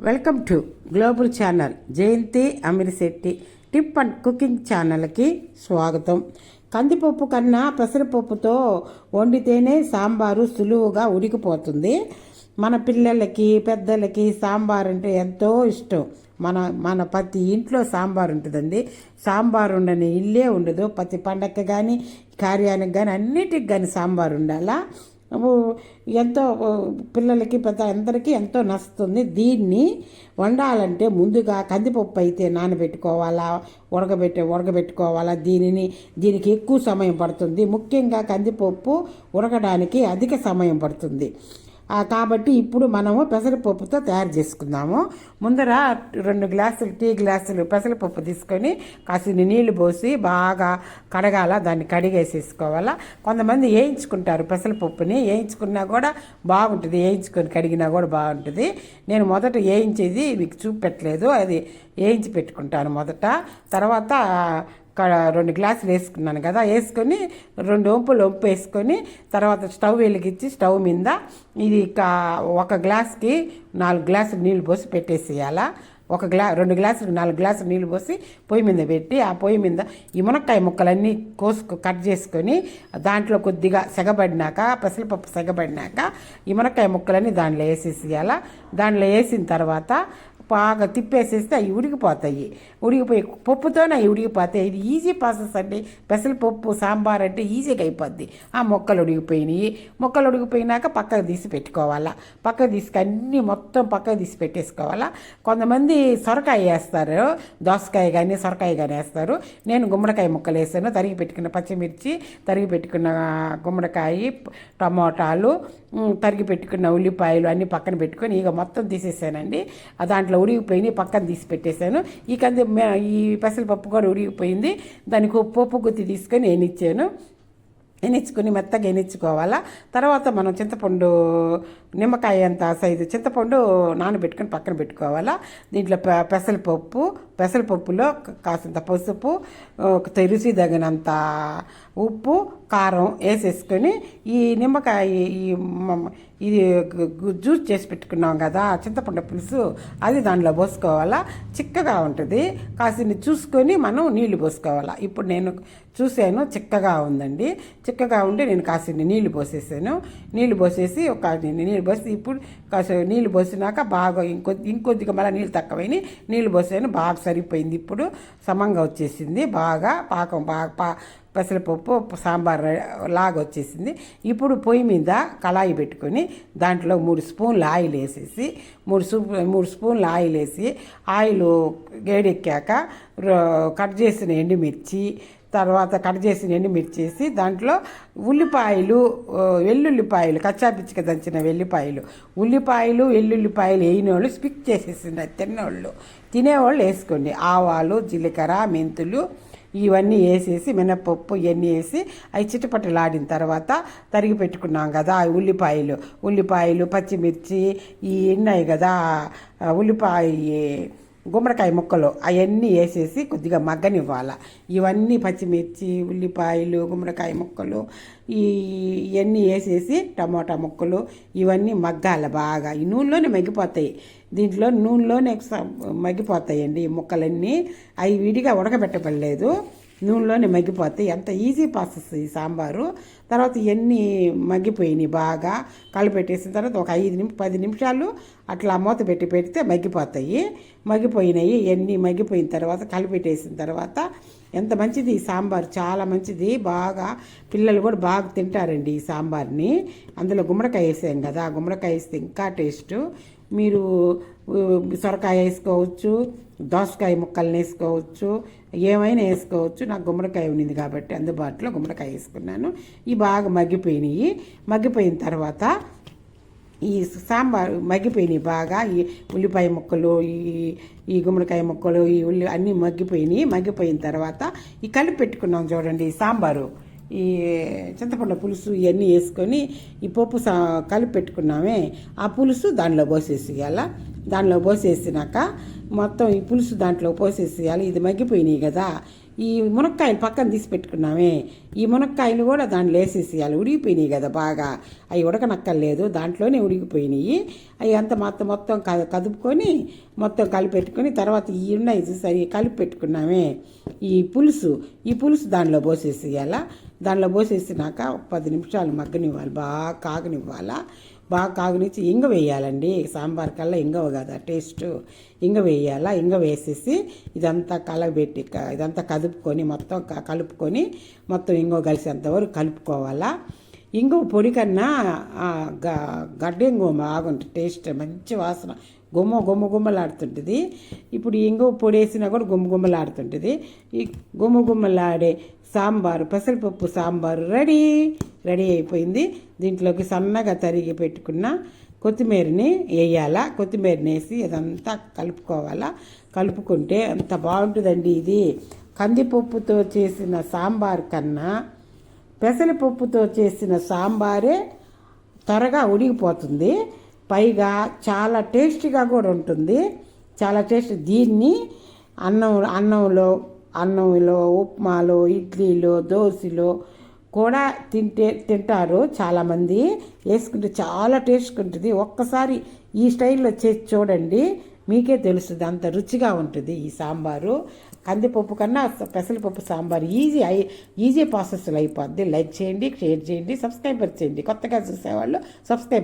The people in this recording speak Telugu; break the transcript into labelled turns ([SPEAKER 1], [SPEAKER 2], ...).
[SPEAKER 1] Welcome to global channel Jayanthi Amirisetty tip and cooking ఛానల్కి స్వాగతం. కందిపప్పు కన్నా పెసరపప్పుతో వండితేనే సాంబారు సులువుగా ఉడికిపోతుంది. మన పిల్లలకి పెద్దలకి సాంబార్ అంటే ఎంతో ఇష్టం. మన ప్రతి ఇంట్లో సాంబార్ ఉంటుందండి. సాంబార్ ఉండని ఇల్లే ఉండదు. ప్రతి పండగకి కానీ కార్యానికి కానీ అన్నిటికి కానీ సాంబార్ ఉండాలా. ఎంతో పిల్లలకి పెద్ద అందరికీ ఎంతో నచ్చుతుంది. దీన్ని వండాలంటే ముందుగా కందిపప్పు అయితే నానబెట్టుకోవాలా, ఉడకబెట్టుకోవాలా. దీనికి ఎక్కువ సమయం పడుతుంది. ముఖ్యంగా కందిపప్పు ఉడకడానికి అధిక సమయం పడుతుంది. కాబట్టి ఇప్పుడు మనము పెసరపప్పుతో తయారు చేసుకుందాము. ముందర 2 గ్లాసులు టీ గ్లాసులు పెసరపప్పు తీసుకొని కాసిన నీళ్లు పోసి బాగా కడగాల. దాన్ని కడిగేసేసుకోవాలా. కొంతమంది వేయించుకుంటారు పెసరపప్పుని. వేయించుకున్నా కూడా బాగుంటుంది, వేయించుకొని కడిగినా కూడా బాగుంటుంది. నేను మొదట వేయించేది మీకు చూపెట్టలేదు, అది వేయించి పెట్టుకుంటాను మొదట. తర్వాత 2 గ్లాసులు వేసుకున్నాను కదా, వేసుకొని 2 వంపులు వేసుకొని తర్వాత స్టవ్ వెలిగించి స్టవ్ మీద ఇది 1 గ్లాస్కి 4 గ్లాసులు నీళ్ళు పోసి పెట్టేసేయాలా. 2 గ్లాసులు 4 గ్లాసులు నీళ్ళు పోసి పొయ్యి మీద పెట్టి ఆ పొయ్యి మీద ఈ మునక్కాయ ముక్కలన్నీ కట్ చేసుకొని దాంట్లో కొద్దిగా సెగబడినాక పెసరపప్పు సెగబడినాక ఈ మునక్కాయ ముక్కలన్నీ దాంట్లో వేసేసేయాలా. దాంట్లో వేసిన తర్వాత బాగా తిప్పేసేస్తే అవి ఉడికిపోతాయి. పప్పుతోనే అవి ఉడికిపోతాయి. ఇది ఈజీ ప్రాసెస్ అండి. పెసరపప్పు సాంబార్ అంటే ఈజీగా అయిపోద్ది. ఆ మొక్కలు ఉడికిపోయినాక పక్కకు తీసి పెట్టుకోవాలా. పక్కకు తీసుకు అన్నీ మొత్తం పక్కకు తీసి పెట్టేసుకోవాలా. కొంతమంది సొరకాయ వేస్తారు, దోసకాయ కానీ సొరకాయ కానీ వేస్తారు. నేను గుమ్మడికాయ ముక్కలు వేసాను. తరిగి పెట్టుకున్న పచ్చిమిర్చి, తరిగి పెట్టుకున్న గుమ్మడికాయ, టమోటాలు, తరిగి పెట్టుకున్న ఉల్లిపాయలు అన్నీ పక్కన పెట్టుకొని ఇక మొత్తం తీసేసానండి. దాంట్లో ఉడికిపోయి పక్కన తీసి పెట్టేశాను. ఈ పెసరపప్పు కూడా ఉడికిపోయింది. దానికి పప్పు గుత్తి తీసుకొని ఎనిచ్చుకొని మెత్తగా ఎనిచ్చుకోవాలా. తర్వాత మనం చింతపండు నిమ్మకాయ అంత సైజు చింతపండు నానబెట్టుకొని పక్కన పెట్టుకోవాలా. దీంట్లో పెసరపప్పులో కాసింత పసుపు, రుచి తగినంత ఉప్పు, కారం వేసేసుకొని ఈ నిమ్మకాయ ఇది జ్యూస్ చేసి పెట్టుకున్నాం కదా చింతపండు పులుసు, అది దాంట్లో పోసుకోవాలా. చిక్కగా ఉంటుంది. కాసిని చూసుకొని మనం నీళ్లు పోసుకోవాలా. ఇప్పుడు నేను చూసాను చిక్కగా ఉందండి. చిక్కగా ఉంటే నేను కాసిని నీళ్లు పోసేసాను. నీళ్లు పోసేసి నీళ్ళు పోసి ఇప్పుడు కాస్త నీళ్ళు పోసినాక బాగా ఇంకొద్దిగా మళ్ళీ నీళ్ళు తక్కువైనా నీళ్ళు పోసాను. బాగా సరిపోయింది. ఇప్పుడు సమంగా వచ్చేసింది. బాగా పాకం బాగా పెసరపప్పు సాంబార్ లాగా వచ్చేసింది. ఇప్పుడు పొయ్యి మీద కళాయి పెట్టుకొని దాంట్లో 3 స్పూన్లు ఆయిల్ వేసేసి 3 స్పూన్లు ఆయిల్ వేసి ఆయిల్ వేడెక్కాక కట్ చేసిన ఎండుమిర్చి, తర్వాత కట్ చేసిన ఎండుమిర్చి వేసి దాంట్లో వెల్లుల్లిపాయలు కచ్చాపిచ్చిగా దంచిన ఉల్లిపాయలు వెల్లుల్లిపాయలు వేయినోళ్ళు స్పిక్ చేసేసింది. తినేవాళ్ళు వేసుకోండి. ఆవాలు, జీలకర్ర, మెంతులు ఇవన్నీ వేసేసి మినపప్పు ఇవన్నీ వేసి అవి చిటపటలాడిన తర్వాత తరిగి పెట్టుకున్నాం కదా ఉల్లిపాయలు పచ్చిమిర్చి ఈ ఉన్నాయి కదా గుమ్మడికాయ ముక్కలు అవన్నీ వేసేసి కొద్దిగా మగ్గనివ్వాలి. ఇవన్నీ పచ్చిమిర్చి, ఉల్లిపాయలు, గుమ్మడికాయ ముక్కలు ఇవన్నీ వేసేసి టమోటా ముక్కలు ఇవన్నీ మగ్గాలి బాగా. ఈ నూనెలోనే మగ్గిపోతాయి. దీంట్లో నూనెలోనే మగ్గిపోతాయండి ఈ ముక్కలన్నీ. అవి విడిగా ఉడకబెట్టబడలేదు, నూనెలోనే మగ్గిపోతాయి. ఎంత ఈజీ ప్రాసెస్ ఈ సాంబారు. తర్వాత ఇవన్నీ మగ్గిపోయినాయి. బాగా కలిపెట్టేసిన తర్వాత ఒక 10 నిమిషాలు అట్లా మూత పెడితే మగ్గిపోయినాయి. ఇవన్నీ మగ్గిపోయిన తర్వాత కలిపెట్టేసిన తర్వాత ఎంత మంచిది ఈ సాంబార్, చాలా మంచిది. బాగా పిల్లలు కూడా బాగా తింటారండి ఈ సాంబార్ని. అందులో గుమ్మడికాయ వేసాం కదా, గుమ్మడికాయ వేస్తే ఇంకా టేస్ట్. మీరు సొరకాయ వేసుకోవచ్చు, దోసకాయ ముక్కల్ని వేసుకోవచ్చు, ఏమైనా వేసుకోవచ్చు. నాకు గుమ్మడికాయ ఉన్నింది కాబట్టి అందుబాటులో గుమ్మడికాయ వేసుకున్నాను. ఇవి బాగా మగ్గిపోయిన తర్వాత ఈ సాంబార్ మగ్గిపోయినాయి బాగా. ఈ ఉల్లిపాయ ముక్కలు, ఈ గుమ్మడికాయ ముక్కలు, అన్నీ మగ్గిపోయిన తర్వాత ఈ కలిపి పెట్టుకున్నాం చూడండి ఈ సాంబారు, ఈ చింతపండు పులుసు ఇవన్నీ వేసుకొని ఈ పప్పు కలిపి పెట్టుకున్నామే ఆ పులుసు దాంట్లో పోసేసేయాలి. దాంట్లో పోసేసినాక మొత్తం ఈ పులుసు దాంట్లో పోసేసేయాలి. ఇది మగ్గిపోయినాయి కదా, ఈ మునక్కాయలు పక్కన తీసి పెట్టుకున్నామే, ఈ మునక్కాయలు కూడా దాంట్లో వేసేసేయాలి. ఉడికిపోయినాయి కదా బాగా, అవి ఉడకనక్కర్లేదు, దాంట్లోనే ఉడికిపోయినాయి. అవి అంతా మొత్తం కదుపుకొని మొత్తం కలిపెట్టుకొని తర్వాత ఈ ఉన్నాయి చూసారి కలిపి పెట్టుకున్నామే ఈ పులుసు దానిలో పోసేసేయాల. దానిలో పోసేసినాక 10 నిమిషాలు మగ్గనివ్వాలి, బాగా కాగనివ్వాలా. బాగా కాగనిచ్చి ఇంగ వేయాలండి. సాంబార్ కల్లా ఇంగవ కదా టేస్ట్, ఇంగ వేయాలా. ఇంగ వేసేసి ఇదంతా కలగబెట్టి ఇదంతా కదుపుకొని మొత్తం కలుపుకొని మొత్తం ఇంగవ కలిసేంతవరకు కలుపుకోవాలా. ఇంగువ పొడి కన్నా గడ్డ ఇంగువ బాగుంటుంది, టేస్ట్ మంచి వాసన, గుమ్మలాడుతుంటుంది. ఇప్పుడు ఇంగువ పొడి వేసినా కూడా గుమ్మలాడుతుంటుంది. ఈ గుమ్మలాడే సాంబారు, పెసరపప్పు సాంబారు రెడీ అయిపోయింది. దీంట్లోకి సన్నగా తరిగి పెట్టుకున్న కొత్తిమీరని వేయాలా. కొత్తిమీరని వేసి ఇదంతా కలుపుకోవాలా. కలుపుకుంటే అంత బాగుంటుందండి. ఇది కందిపప్పుతో చేసిన సాంబార్ కన్నా పెసరపప్పుతో చేసిన సాంబారే త్వరగా ఉడికిపోతుంది, పైగా చాలా టేస్టీగా కూడా ఉంటుంది. చాలా టేస్ట్. దీన్ని అన్నంలో ఉప్మాలో ఇడ్లీలో దోశలో కూడా తింటారు చాలామంది, వేసుకుంటే చాలా టేస్ట్గా ఉంటుంది. ఒక్కసారి ఈ స్టైల్లో చేసి చూడండి, మీకే తెలుస్తుంది అంత రుచిగా ఉంటుంది ఈ సాంబారు. కందిపప్పు కన్నా పెసరపప్పు సాంబార్ ఈజీ ప్రాసెస్లో అయిపోద్ది. లైక్ చేయండి, షేర్ చేయండి, సబ్స్క్రైబర్ చేయండి. కొత్తగా చూసేవాళ్ళు సబ్స్క్రైబ్